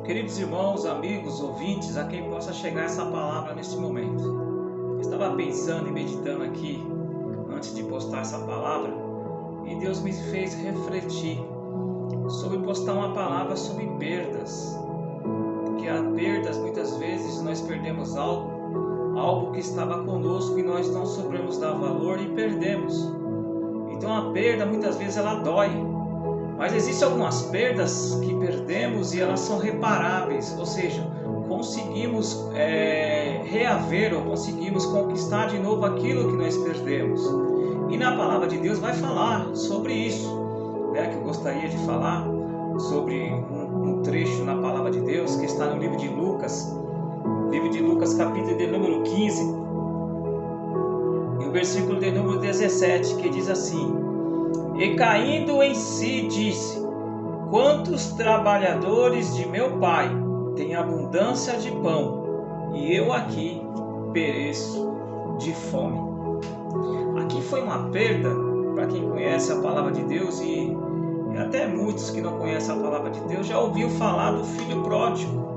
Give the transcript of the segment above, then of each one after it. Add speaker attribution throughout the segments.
Speaker 1: Queridos irmãos, amigos, ouvintes, a quem possa chegar essa palavra neste momento. Eu estava pensando e meditando aqui, antes de postar essa palavra, e Deus me fez refletir sobre postar uma palavra sobre perdas. Porque há perdas, muitas vezes nós perdemos algo que estava conosco e nós não soubemos dar valor e perdemos. Então a perda, muitas vezes, ela dói. Mas existem algumas perdas que perdemos e elas são reparáveis, ou seja, conseguimos reaver ou conseguimos conquistar de novo aquilo que nós perdemos. E na palavra de Deus vai falar sobre isso, né? Que eu gostaria de falar sobre um trecho na palavra de Deus que está no livro de Lucas capítulo de número 15, e o versículo de número 17, que diz assim: E caindo em si, disse: Quantos trabalhadores de meu pai têm abundância de pão, e eu aqui pereço de fome. Aqui foi uma perda para quem conhece a palavra de Deus, e até muitos que não conhecem a palavra de Deus já ouviu falar do filho pródigo.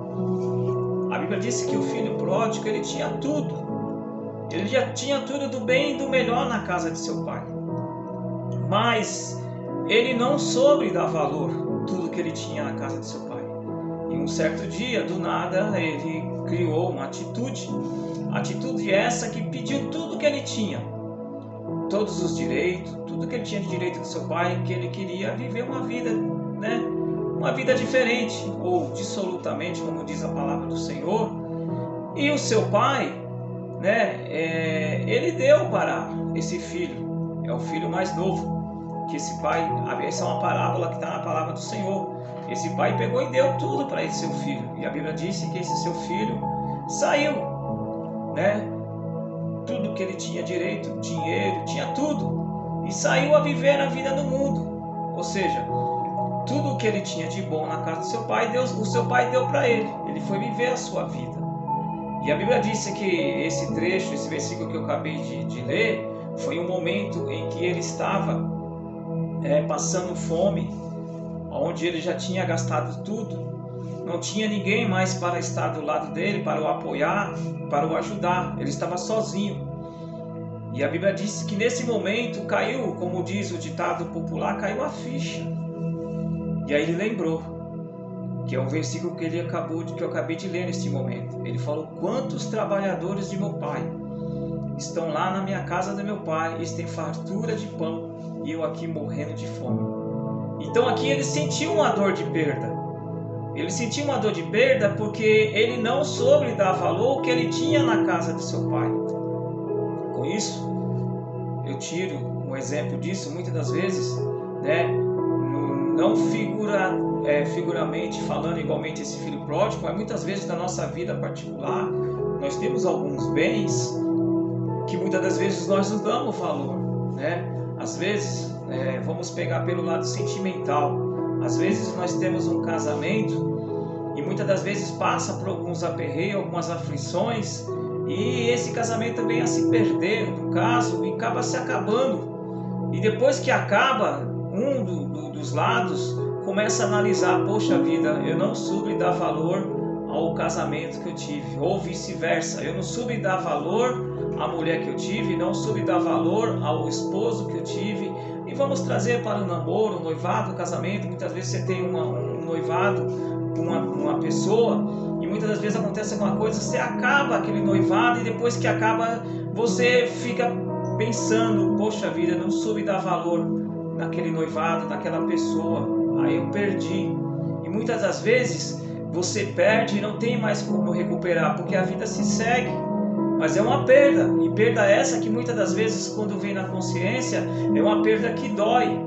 Speaker 1: A Bíblia disse que o filho pródigo, ele tinha tudo. Ele já tinha tudo do bem e do melhor na casa de seu pai. Mas ele não soube dar valor tudo que ele tinha na casa de seu pai. E um certo dia, do nada, ele criou uma atitude essa que pediu tudo que ele tinha, todos os direitos, tudo que ele tinha de direito do seu pai, que ele queria viver uma vida, né? Uma vida diferente, ou dissolutamente, como diz a palavra do Senhor. E o seu pai, né? Ele deu para esse filho, é o filho mais novo. Que esse pai, essa é uma parábola que está na palavra do Senhor. Esse pai pegou e deu tudo para esse seu filho. E a Bíblia disse que esse seu filho saiu, né? Tudo que ele tinha direito, dinheiro, tinha tudo. E saiu a viver a vida no mundo. Ou seja, tudo que ele tinha de bom na casa do seu pai, o seu pai deu para ele. Ele foi viver a sua vida. E a Bíblia disse que esse trecho, esse versículo que eu acabei de ler, foi um momento em que ele estava passando fome, onde ele já tinha gastado tudo, não tinha ninguém mais para estar do lado dele, para o apoiar, para o ajudar, ele estava sozinho. E a Bíblia disse que nesse momento caiu, como diz o ditado popular, caiu a ficha. E aí ele lembrou, que é um versículo que eu acabei de ler neste momento. Ele falou: Quantos trabalhadores de meu pai estão lá na minha casa do meu pai, eles têm fartura de pão, e eu aqui morrendo de fome. Então aqui ele sentiu uma dor de perda. Ele sentiu uma dor de perda porque ele não soube dar valor ao que ele tinha na casa de seu pai. Com isso, eu tiro um exemplo disso muitas das vezes, né? Não figuramente falando igualmente esse filho pródigo, mas muitas vezes na nossa vida particular, nós temos alguns bens que muitas das vezes nós não damos valor, né? Às vezes, vamos pegar pelo lado sentimental. Às vezes nós temos um casamento e muitas das vezes passa por alguns aperreios, algumas aflições, e esse casamento vem a se perder, no caso, e acaba se acabando. E depois que acaba, dos lados começa a analisar: poxa vida, eu não soube dar valor ao casamento que eu tive, ou vice-versa, eu não soube dar valor à mulher que eu tive, não soube dar valor ao esposo que eu tive. E vamos trazer para o namoro, o noivado, o casamento. Muitas vezes você tem um noivado com uma pessoa, e muitas das vezes acontece alguma coisa, você acaba aquele noivado, e depois que acaba, você fica pensando: poxa vida, eu não soube dar valor naquele noivado, naquela pessoa, aí eu perdi. E muitas das vezes você perde e não tem mais como recuperar, porque a vida se segue. Mas é uma perda, e perda essa que muitas das vezes, quando vem na consciência, é uma perda que dói,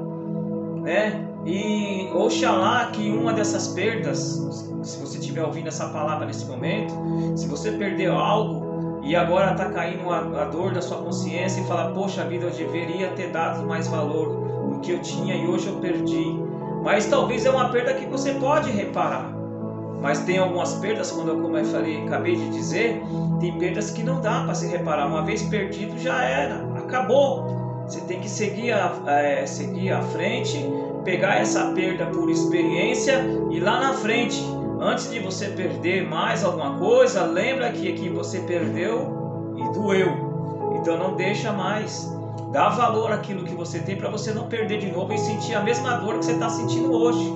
Speaker 1: né? E oxalá que uma dessas perdas, se você estiver ouvindo essa palavra nesse momento, se você perdeu algo e agora está caindo a dor da sua consciência e fala: poxa vida, eu deveria ter dado mais valor no que eu tinha e hoje eu perdi. Mas talvez é uma perda que você pode reparar. Mas tem algumas perdas, como eu falei, acabei de dizer, tem perdas que não dá para se reparar. Uma vez perdido já era, acabou. Você tem que seguir à frente pegar essa perda por experiência e lá na frente, antes de você perder mais alguma coisa, lembra que aqui você perdeu e doeu. Então não deixa mais. Dá valor àquilo que você tem para você não perder de novo e sentir a mesma dor que você está sentindo hoje.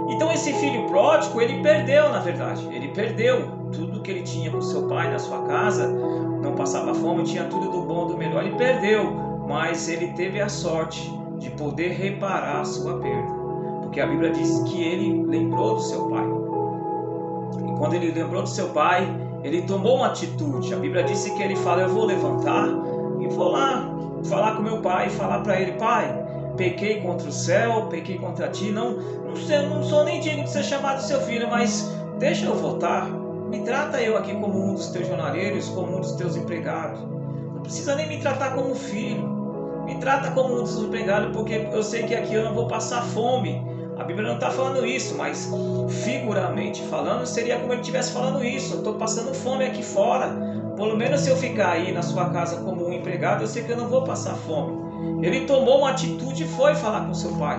Speaker 1: Então esse filho pródigo, ele perdeu, na verdade. Ele perdeu tudo que ele tinha com seu pai na sua casa. Não passava fome, tinha tudo do bom, do melhor. Ele perdeu, mas ele teve a sorte de poder reparar a sua perda. Porque a Bíblia diz que ele lembrou do seu pai. E quando ele lembrou do seu pai, ele tomou uma atitude. A Bíblia disse que ele fala: eu vou levantar e vou lá falar com meu pai, falar para ele: pai, pequei contra o céu, pequei contra ti, não sou nem digno de ser chamado seu filho, mas deixa eu voltar, me trata eu aqui como um dos teus jornaleiros, como um dos teus empregados, não precisa nem me tratar como filho, me trata como um dos empregados, porque eu sei que aqui eu não vou passar fome. A Bíblia não está falando isso, mas figuramente falando, seria como ele estivesse falando isso: eu estou passando fome aqui fora, pelo menos se eu ficar aí na sua casa como um empregado, eu sei que eu não vou passar fome. Ele tomou uma atitude e foi falar com seu pai.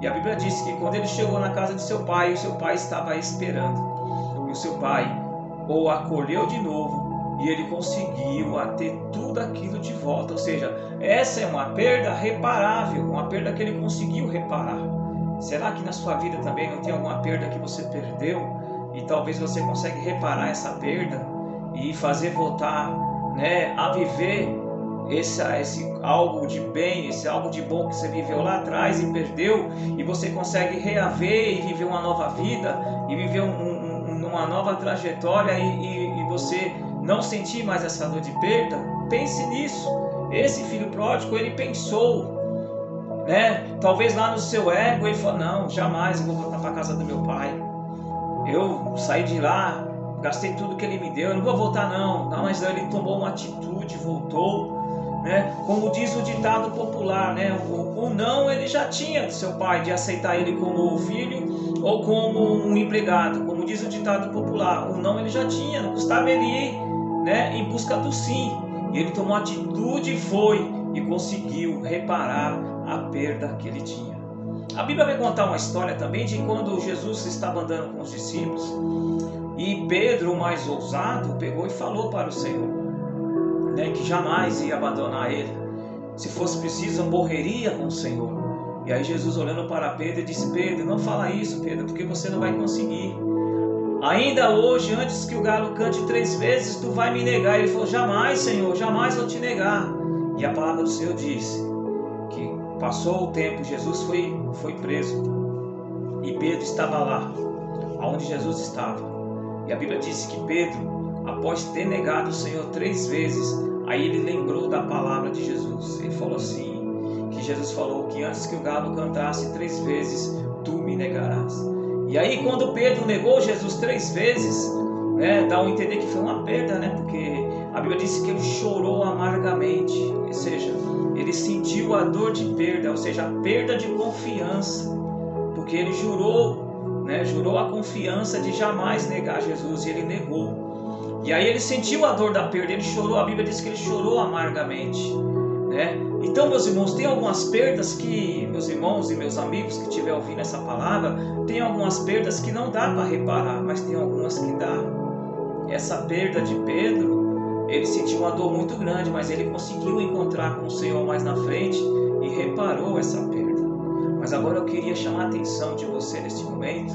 Speaker 1: E a Bíblia diz que quando ele chegou na casa de seu pai, o seu pai estava esperando. E o seu pai o acolheu de novo e ele conseguiu ter tudo aquilo de volta. Ou seja, essa é uma perda reparável, uma perda que ele conseguiu reparar. Será que na sua vida também não tem alguma perda que você perdeu e talvez você consiga reparar essa perda e fazer voltar, a viver esse algo de bem, esse algo de bom que você viveu lá atrás e perdeu, e você consegue reaver e viver uma nova vida e viver uma nova trajetória e você não sentir mais essa dor de perda? Pense nisso. Esse filho pródigo, ele pensou, talvez lá no seu ego ele falou: não, jamais eu vou voltar para a casa do meu pai, eu saí de lá, gastei tudo que ele me deu, eu não vou voltar não. Mas ele tomou uma atitude, voltou. Como diz o ditado popular, o não ele já tinha do seu pai, de aceitar ele como filho ou como um empregado. Como diz o ditado popular, o não ele já tinha, não custava ele ir em busca do sim. E ele tomou atitude e foi, e conseguiu reparar a perda que ele tinha. A Bíblia vai contar uma história também de quando Jesus estava andando com os discípulos e Pedro, o mais ousado, pegou e falou para o Senhor que jamais ia abandonar ele. Se fosse preciso, morreria com o Senhor. E aí Jesus, olhando para Pedro, disse: Pedro, não fala isso, Pedro, porque você não vai conseguir. Ainda hoje, antes que o galo cante 3 vezes, tu vai me negar. Ele falou: jamais, Senhor, jamais vou te negar. E a palavra do Senhor disse que passou o tempo, Jesus foi preso e Pedro estava lá, onde Jesus estava. E a Bíblia disse que Pedro, após ter negado o Senhor 3 vezes, aí ele lembrou da palavra de Jesus. Ele falou assim, que Jesus falou que antes que o galo cantasse 3 vezes, tu me negarás. E aí quando Pedro negou Jesus 3 vezes, dá a entender que foi uma perda, porque a Bíblia disse que ele chorou amargamente. Ou seja, ele sentiu a dor de perda, ou seja, a perda de confiança, porque ele jurou a confiança de jamais negar Jesus, e ele negou. E aí ele sentiu a dor da perda, ele chorou, a Bíblia diz que ele chorou amargamente. Então, meus irmãos, tem algumas perdas que, meus irmãos e meus amigos que estiver ouvindo essa palavra, tem algumas perdas que não dá para reparar, mas tem algumas que dá. Essa perda de Pedro, ele sentiu uma dor muito grande, mas ele conseguiu encontrar com o Senhor mais na frente e reparou essa perda. Mas agora eu queria chamar a atenção de você neste momento,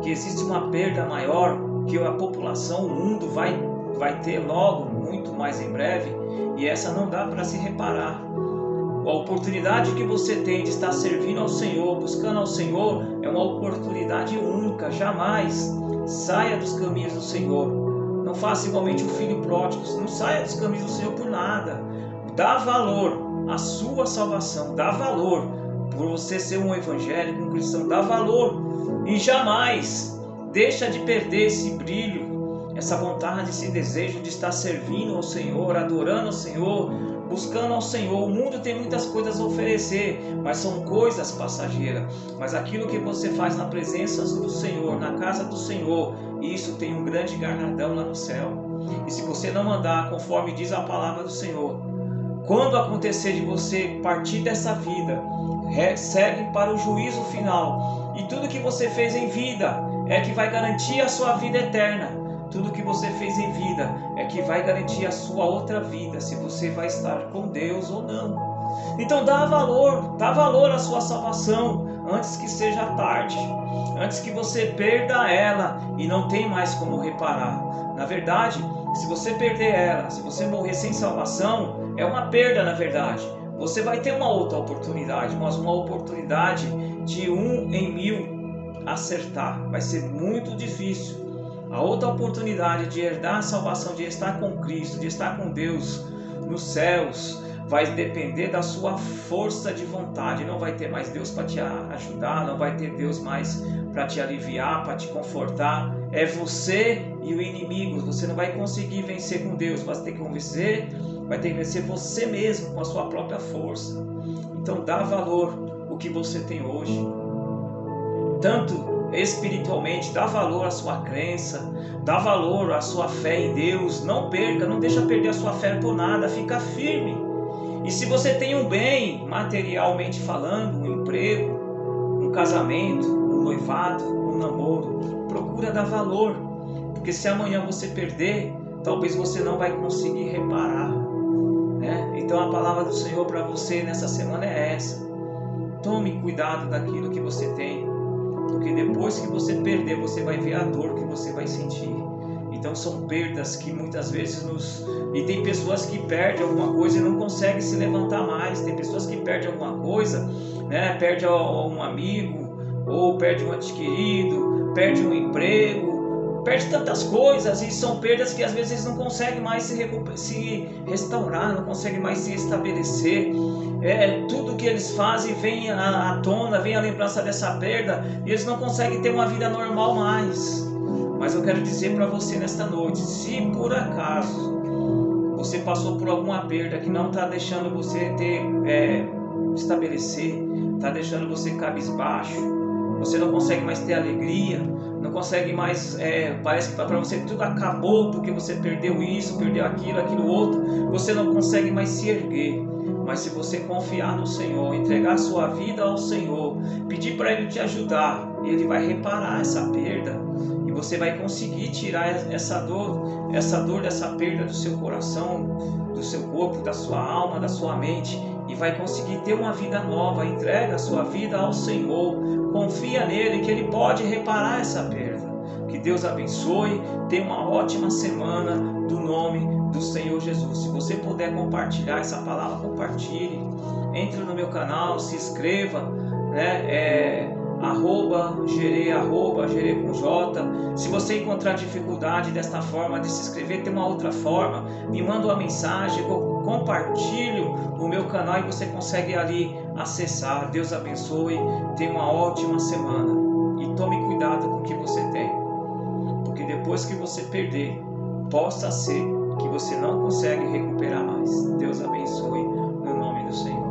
Speaker 1: que existe uma perda maior que a população, o mundo vai ter logo, muito mais em breve, e essa não dá para se reparar. A oportunidade que você tem de estar servindo ao Senhor, buscando ao Senhor, é uma oportunidade única. Jamais saia dos caminhos do Senhor. Não faça igualmente o filho pródigo, não saia dos caminhos do Senhor por nada. Dá valor à sua salvação, dá valor por você ser um evangélico, um cristão, dá valor, e jamais deixa de perder esse brilho, essa vontade, esse desejo de estar servindo ao Senhor, adorando ao Senhor, buscando ao Senhor. O mundo tem muitas coisas a oferecer, mas são coisas passageiras. Mas aquilo que você faz na presença do Senhor, na casa do Senhor, isso tem um grande galardão lá no céu. E se você não andar conforme diz a palavra do Senhor, quando acontecer de você partir dessa vida, seguem para o juízo final. E tudo que você fez em vida é que vai garantir a sua vida eterna. Tudo que você fez em vida é que vai garantir a sua outra vida, se você vai estar com Deus ou não. Então dá valor à sua salvação antes que seja tarde, antes que você perda ela e não tem mais como reparar. Na verdade, se você perder ela, se você morrer sem salvação, é uma perda na verdade. Você vai ter uma outra oportunidade, mas uma oportunidade de 1 em 1000 acertar. Vai ser muito difícil. A outra oportunidade de herdar a salvação, de estar com Cristo, de estar com Deus nos céus, vai depender da sua força de vontade. Não vai ter mais Deus para te ajudar, não vai ter Deus mais para te aliviar, para te confortar. É você e o inimigo. Você não vai conseguir vencer com Deus, vai ter que vencer você mesmo com a sua própria força. Então dá valor o que você tem hoje, tanto espiritualmente, dá valor à sua crença, dá valor à sua fé em Deus. Não perca, não deixa perder a sua fé por nada, fica firme. E se você tem um bem, materialmente falando, um emprego, um casamento, um noivado, um namoro, procura dar valor, porque se amanhã você perder, talvez você não vai conseguir reparar, né? Então a palavra do Senhor para você nessa semana é essa: tome cuidado daquilo que você tem, porque depois que você perder, você vai ver a dor que você vai sentir. Então são perdas que muitas vezes E tem pessoas que perdem alguma coisa e não conseguem se levantar mais. Tem pessoas que perdem alguma coisa, né? Perde um amigo, ou perde um ente querido, perde um emprego, perde tantas coisas, e são perdas que às vezes não conseguem mais se restaurar, não conseguem mais se estabelecer. Tudo que eles fazem vem à tona, vem a lembrança dessa perda, e eles não conseguem ter uma vida normal mais. Mas eu quero dizer para você nesta noite: se por acaso você passou por alguma perda que não está deixando você estabelecer, está deixando você cabisbaixo, você não consegue mais ter alegria, não consegue mais, parece que para você tudo acabou porque você perdeu isso, perdeu aquilo outro, você não consegue mais se erguer. Mas se você confiar no Senhor, entregar sua vida ao Senhor, pedir para Ele te ajudar, Ele vai reparar essa perda, e você vai conseguir tirar essa dor dessa perda do seu coração, do seu corpo, da sua alma, da sua mente, e vai conseguir ter uma vida nova. Entrega a sua vida ao Senhor, confia nele que Ele pode reparar essa perda. Que Deus abençoe, tenha uma ótima semana do nome do Senhor Jesus. Se você puder compartilhar essa palavra, compartilhe. Entre no meu canal, se inscreva, né? @gerê com J. Se você encontrar dificuldade desta forma de se inscrever, tem uma outra forma, me manda uma mensagem, eu compartilho o meu canal e você consegue ali acessar. Deus abençoe, tenha uma ótima semana e tome cuidado com o que você tem, porque depois que você perder, possa ser que você não consegue recuperar mais. Deus abençoe no nome do Senhor.